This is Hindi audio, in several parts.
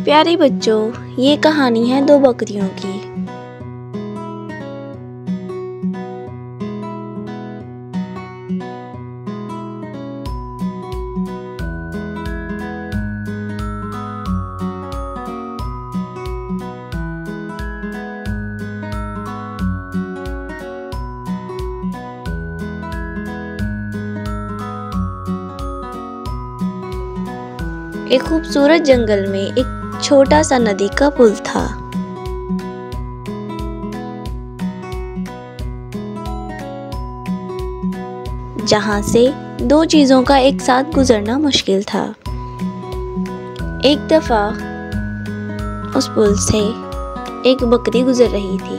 प्यारे बच्चों, ये कहानी है दो बकरियों की। एक खूबसूरत जंगल में एक छोटा सा नदी का पुल था। जहां से दो चीजों का एक साथ गुजरना मुश्किल था। एक दफा उस पुल से एक बकरी गुजर रही थी।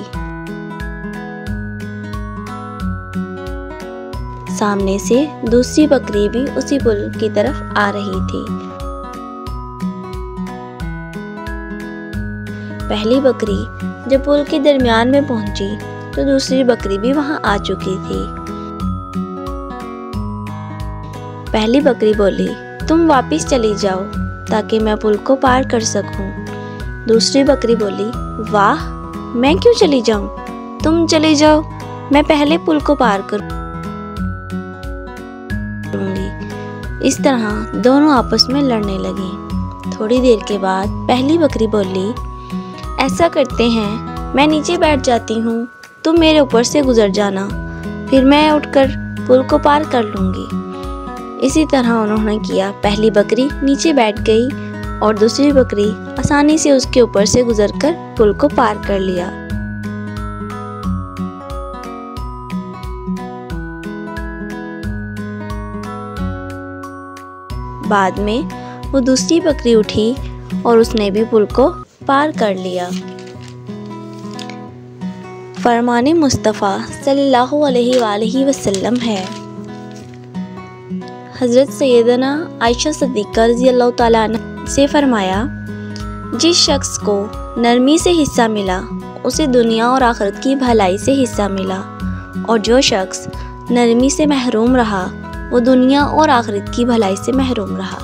सामने से दूसरी बकरी भी उसी पुल की तरफ आ रही थी। पहली बकरी जब पुल के दरमियान में पहुंची तो दूसरी बकरी भी वहां आ चुकी थी। पहली बकरी बोली, तुम वापस चली जाओ ताकि मैं पुल को पार कर सकूं। दूसरी बकरी बोली, वाह, मैं क्यों चली जाऊं? तुम चली जाओ, मैं पहले पुल को पार करूंगी। इस तरह दोनों आपस में लड़ने लगी। थोड़ी देर के बाद पहली बकरी बोली, ऐसा करते हैं, मैं नीचे बैठ जाती हूँ, तुम मेरे ऊपर से गुजर जाना, फिर मैं उठकर पुल को पार कर लूँगी। इसी तरह उन्होंने किया। पहली बकरी नीचे बैठ गई और दूसरी बकरी आसानी से उसके ऊपर से गुजरकर पुल को पार कर लिया। बाद में वो दूसरी बकरी उठी और उसने भी पुल को पार कर लिया। फरमाने मुस्तफ़ा सल्लल्लाहु अलैहि वसल्लम है। हज़रत सैयदना आयशा सिद्दीक़ा रज़ियल्लाहु ताला अन्हा से फरमाया, जिस शख्स को नरमी से हिस्सा मिला उसे दुनिया और आखिरत की भलाई से हिस्सा मिला, और जो शख्स नरमी से महरूम रहा वो दुनिया और आखिरत की भलाई से महरूम रहा।